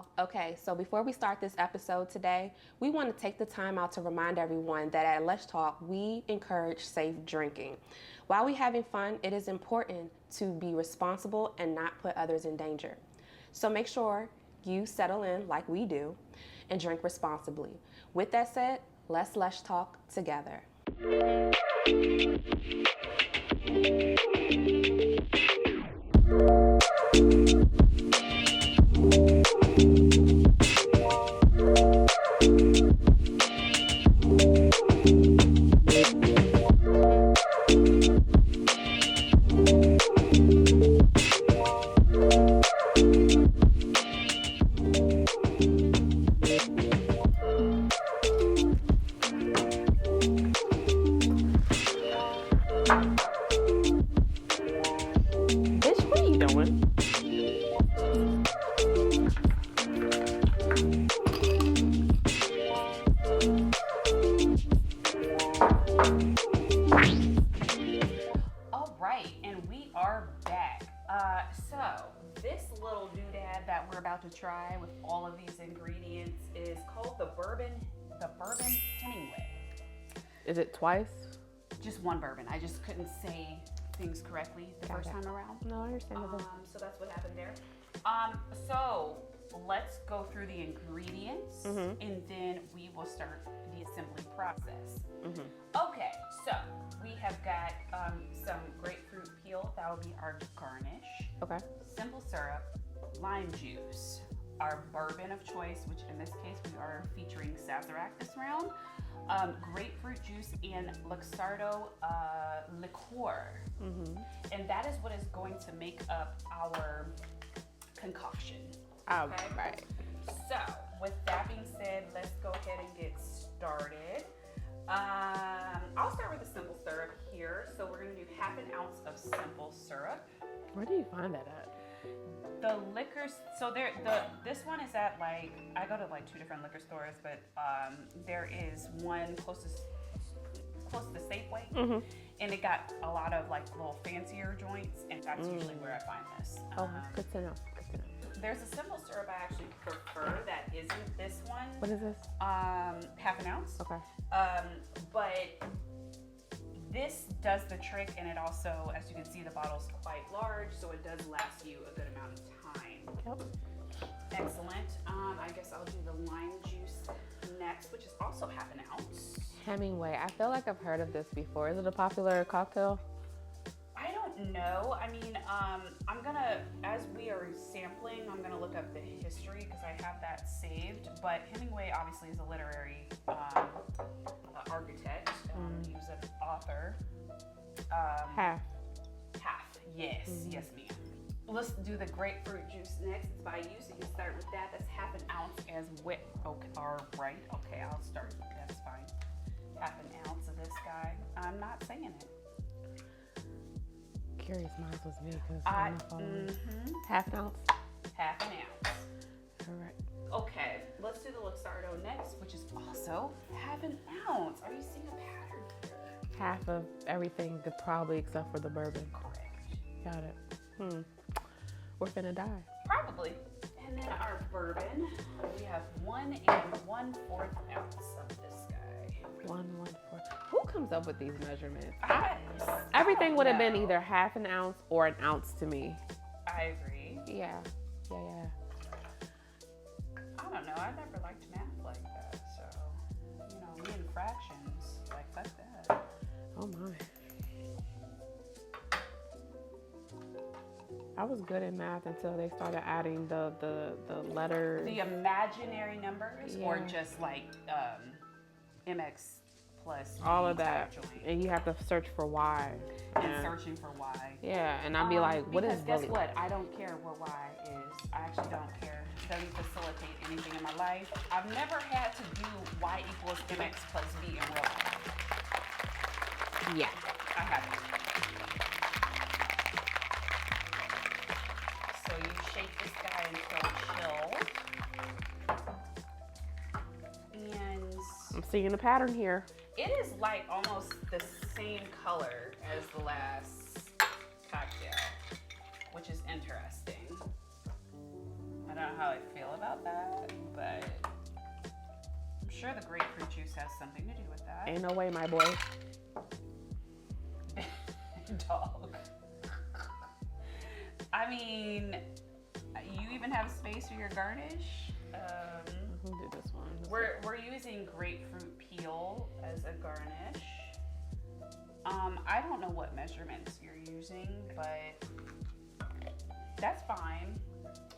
y'all. Okay, so before we start this episode today, we want to take the time out to remind everyone that at Let's Talk, we encourage safe drinking. While we're having fun, it is important to be responsible and not put others in danger. So make sure you settle in like we do and drink responsibly. With that said, let's talk together. To try with all of these ingredients is called the Bourbon Hemingway. Is it twice? Just one bourbon. I just couldn't say things correctly the first time around. No, understandable. So that's what happened there. So let's go through the ingredients and then we will start the assembly process. Okay, so we have got some grapefruit peel. That will be our garnish. Okay. Simple syrup, lime juice, our bourbon of choice, which in this case we are featuring Sazerac this round, grapefruit juice, and Luxardo Liqueur. And that is what is going to make up our concoction. Okay? Right. So with that being said, let's go ahead and get started. I'll start with the simple syrup here. So we're going to do half an ounce of simple syrup. Where do you find that at? The liquors, so this one is at I go to two different liquor stores, but there is one close to the Safeway, and it got a lot of little fancier joints, and that's usually where I find this. Oh, good to know. There's a simple syrup I actually prefer that isn't this one. What is this? Half an ounce. Okay. But this does the trick, and it also, as you can see, the bottle's quite large, so it does last you a good amount of time. Yep. Excellent. I guess I'll do the lime juice next, which is also half an ounce. Hemingway. I feel like I've heard of this before. Is it a popular cocktail? I don't know. I mean, I'm gonna, as we are sampling, I'm gonna look up the history because I have that saved. But Hemingway obviously is a literary architect. He was an author. Half. Yes, yes, ma'am. Let's do the grapefruit juice next. It's by you, so you can start with that. That's half an ounce as wet. Okay, all right. Okay, I'll start. That's fine. Half an ounce of this guy. I'm not saying it. Curious minds was me because I'm not following. Half an ounce. Half an ounce. All right. Okay, let's do the Luxardo next, which is also half an ounce. Are you seeing a pattern here? Half of everything, probably except for the bourbon. Correct. Got it. We're finna die. Probably. And then our bourbon, we have 1 1/4 ounce of this guy. 1 1/4. Who comes up with these measurements? Everything would have been either half an ounce or an ounce to me. I agree. Yeah. I don't know. I never liked math like that. So, me and fractions, fuck that. Oh my. I was good in math until they started adding the letters. The imaginary numbers, or just MX plus all of that, joint. and you have to search for Y. And searching for Y. Yeah, and I'd be like, what is guess what? I don't care what Y is. I actually don't care. It doesn't facilitate anything in my life. I've never had to do Y equals MX plus B in real life. Yeah. I haven't. So you shake this guy until chilled. And I'm seeing a pattern here. it is almost the same color as the last cocktail, which is interesting. I know how I feel about that, but I'm sure the grapefruit juice has something to do with that. Ain't no way, my boy. Dog. I mean, you even have space for your garnish. Who did this one? We're using grapefruit peel as a garnish. I don't know what measurements you're using, but that's fine.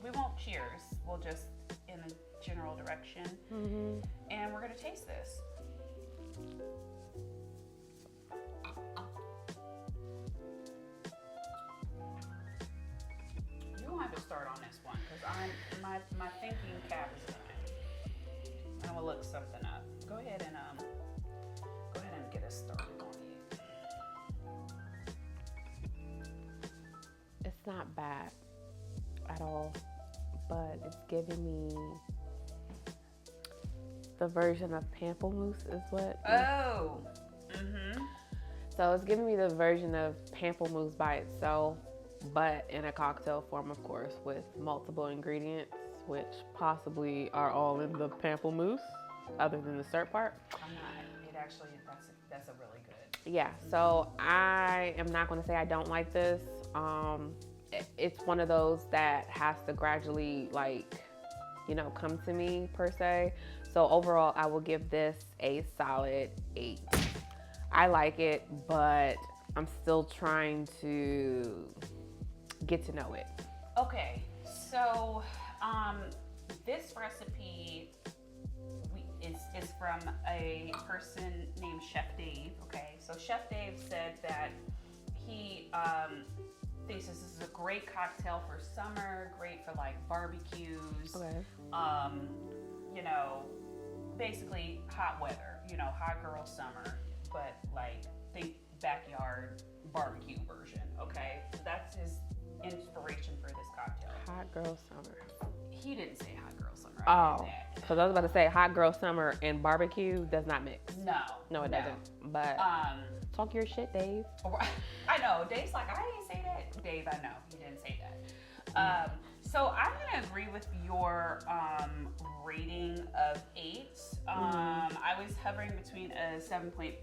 We won't cheers. We'll just in a general direction. Mm-hmm. And we're gonna taste this. You don't have to start on this one because my thinking cap is going. I'm gonna look something up. Go ahead and get us started on it. It's not bad at all, but it's giving me the version of pamplemousse is what. Oh. Mm-hmm. So it's giving me the version of pamplemousse by itself, but in a cocktail form, of course, with multiple ingredients, which possibly are all in the pamplemousse, other than the syrup part. I'm not. It actually, that's a really good. Yeah. So I am not going to say I don't like this. It's one of those that has to gradually, come to me per se. So overall, I will give this a solid 8. I like it, but I'm still trying to get to know it. Okay, so this recipe is from a person named Chef Dave. Okay, so Chef Dave said that he thinks this is a great cocktail for summer, great for like barbecues. Okay. Basically hot weather. Hot girl summer, but think backyard barbecue version. Okay, so that's his inspiration for this cocktail. Hot girl summer. He didn't say hot girl summer. Oh, because I was about to say hot girl summer and barbecue does not mix. No, it doesn't. But talk your shit, Dave. I know. Dave's like, I didn't say that. Dave, I know he didn't say that. So I'm gonna agree with your rating of 8. I was hovering between a 7.5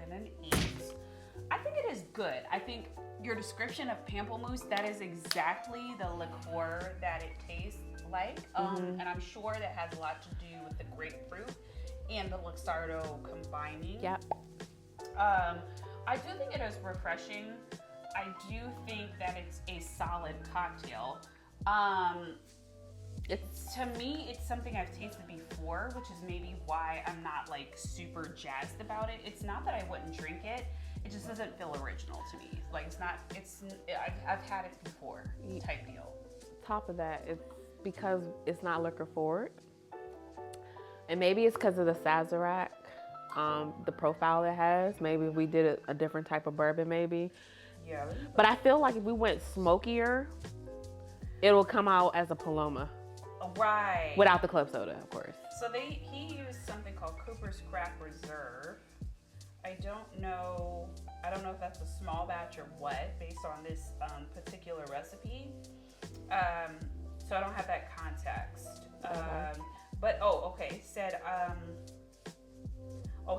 and an 8. I think it is good. I think your description of pamplemousse, that is exactly the liqueur that it tastes like. And I'm sure that has a lot to do with the grapefruit and the Luxardo combining. Yep. I do think it is refreshing. I do think that it's a solid cocktail. To me, it's something I've tasted before, which is maybe why I'm not super jazzed about it. It's not that I wouldn't drink it. It just doesn't feel original to me. I've had it before type deal. Top of that, it's because it's not liquor forward. And maybe it's because of the Sazerac, the profile it has. Maybe if we did a different type of bourbon, maybe. Yeah. But I feel like if we went smokier, it'll come out as a Paloma. Right. Without the club soda, of course. So he used something called Cooper's Craft Reserve. I don't know if that's a small batch or what, based on this particular recipe. So I don't have that context. Okay. He said,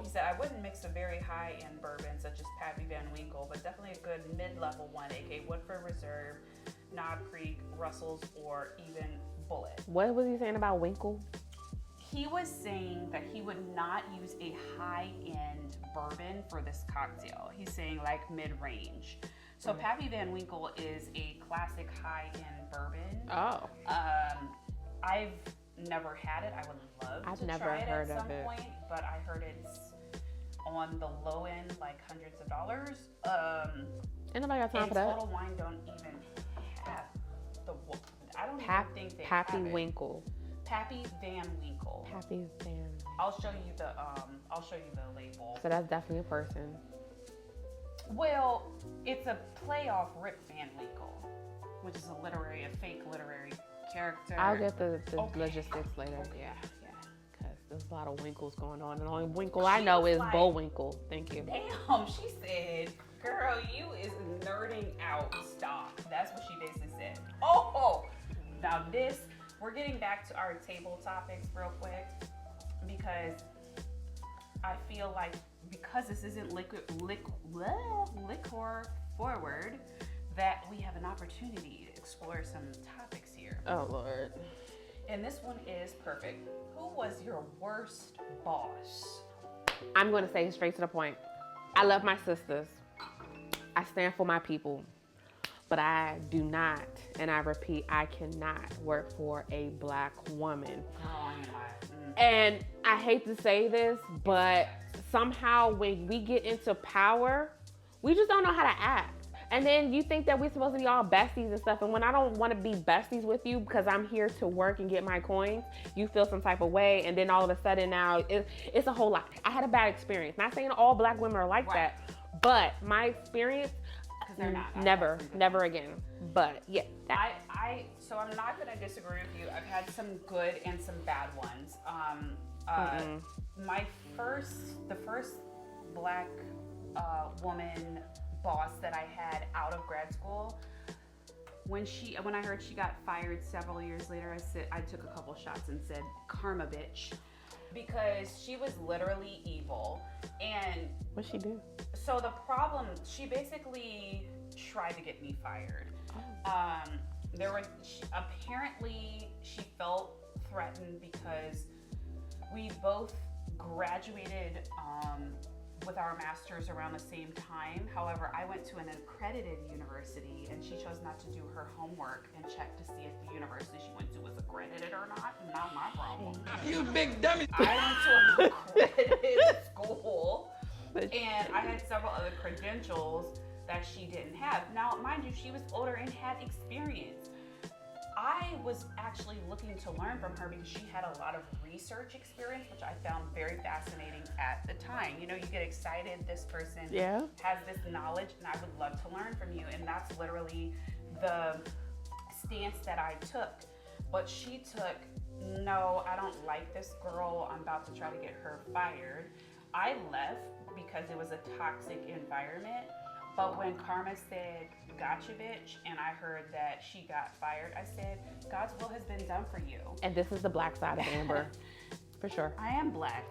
he said, I wouldn't mix a very high-end bourbon such as Pappy Van Winkle, but definitely a good mid-level one, aka Woodford Reserve, Knob Creek, Russell's, or even Bullet. What was he saying about Winkle? He was saying that he would not use a high-end bourbon for this cocktail. He's saying mid-range. So Pappy Van Winkle is a classic high-end bourbon. Oh. I've never had it. I would love to try it at some point, but I heard it's on the low end, hundreds of dollars. Ain't nobody got time for that. Total Wine don't even have the. I don't even think they Pappy have it. Winkle. Pappy Van Winkle. Pappy Van. I'll show you the label. So that's definitely a person. Well, it's a play off Rip Van Winkle, which is a fake literary character. I'll get the logistics later. Okay. Yeah. Because there's a lot of Winkles going on. And the only Winkle I know is Bullwinkle. Thank you. Damn, she said, girl, you is nerding out. Stop. That's what she basically said. Oh, now this we're getting back to our table topics real quick because I feel like because this isn't liquor forward, that we have an opportunity to explore some topics here. Oh, Lord. And this one is perfect. Who was your worst boss? I'm going to say straight to the point. I love my sisters. I stand for my people. But I do not, and I repeat, I cannot work for a Black woman. Oh, I ain't lying. And I hate to say this, but somehow when we get into power, we just don't know how to act. And then you think that we're supposed to be all besties and stuff. And when I don't want to be besties with you because I'm here to work and get my coins, you feel some type of way. And then all of a sudden now it's a whole lot. I had a bad experience. Not saying all Black women are like that, but my experience, They're not. Never again. But yeah. So I'm not gonna disagree with you. I've had some good and some bad ones. The first Black woman boss that I had out of grad school, when I heard she got fired several years later, I took a couple shots and said, "Karma, bitch," because she was literally evil. And what'd she do? so the problem, she basically tried to get me fired. Apparently she felt threatened because we both graduated with our masters around the same time. However, I went to an accredited university and she chose not to do her homework and check to see if the university she went to was accredited or not. Not my problem. You big dummy. I went to an accredited school and I had several other credentials that she didn't have. Now, mind you, she was older and had experience. I was actually looking to learn from her because she had a lot of research experience, which I found very fascinating at the time. You know, you get excited, this person has this knowledge and I would love to learn from you. And that's literally the stance that I took. But she took, no, I don't like this girl. I'm about to try to get her fired. I left because it was a toxic environment. But when Karma said, "Gotcha, bitch," and I heard that she got fired, I said, God's will has been done for you. And this is the Black side of Amber, for sure. I am Black.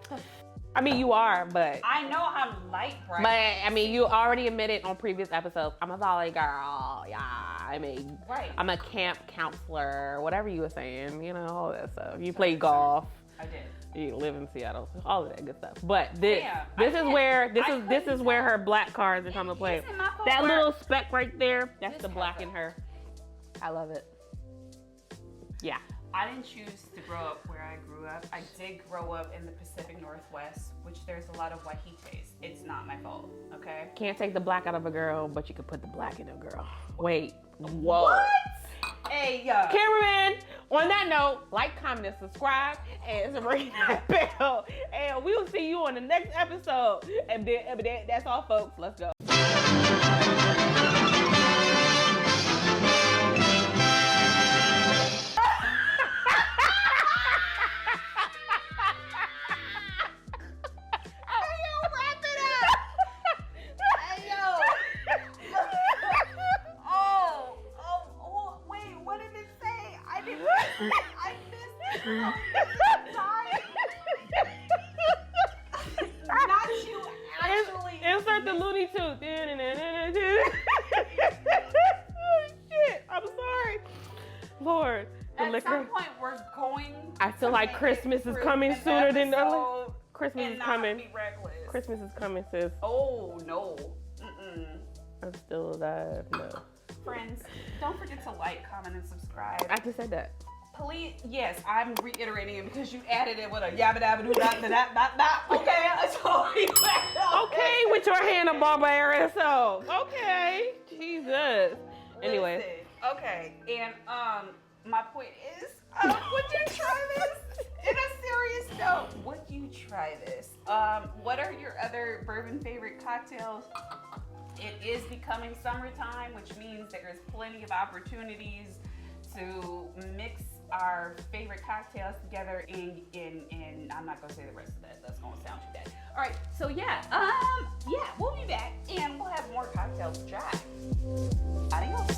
I mean, you are, but I know I'm light bright. But I mean, you already admitted on previous episodes, I'm a volley girl. Yeah, I mean, right. I'm a camp counselor, whatever you were saying, you know, all that stuff. You play golf. I did. You live in Seattle, all of that good stuff. But this is where her Black cards are coming to play. That little speck right there, that's the Black in her. I love it. Yeah. I didn't choose to grow up where I grew up. I did grow up in the Pacific Northwest, which there's a lot of wahites. It's not my fault, okay? Can't take the Black out of a girl, but you can put the Black in a girl. Wait. Whoa. What? Hey, yo. Cameraman, on that note, like, comment, and subscribe, and ring that bell. And we will see you on the next episode. And that's all, folks. Let's go. Insert the Looney Tunes. Oh shit! I'm sorry, Lord. The At liquor. some point, we're going. I feel like Christmas is coming sooner than Christmas is coming. Be reckless. Christmas is coming, sis. Oh no. Mm-mm. I'm still alive. No. Friends, don't forget to like, comment, and subscribe. I just said that. Please, yes, I'm reiterating it because you added it with a yabba dabba doo da da da da. Okay, that's all you added. Okay, with your handlebar self. Okay, Jesus. Anyway. Listen, okay, and my point is, would you try this? In a serious note, would you try this? What are your other bourbon favorite cocktails? It is becoming summertime, which means there's plenty of opportunities to mix our favorite cocktails together in I'm not gonna say the rest of that. That's gonna sound too bad. All right, so yeah, we'll be back and we'll have more cocktails to try. Adios.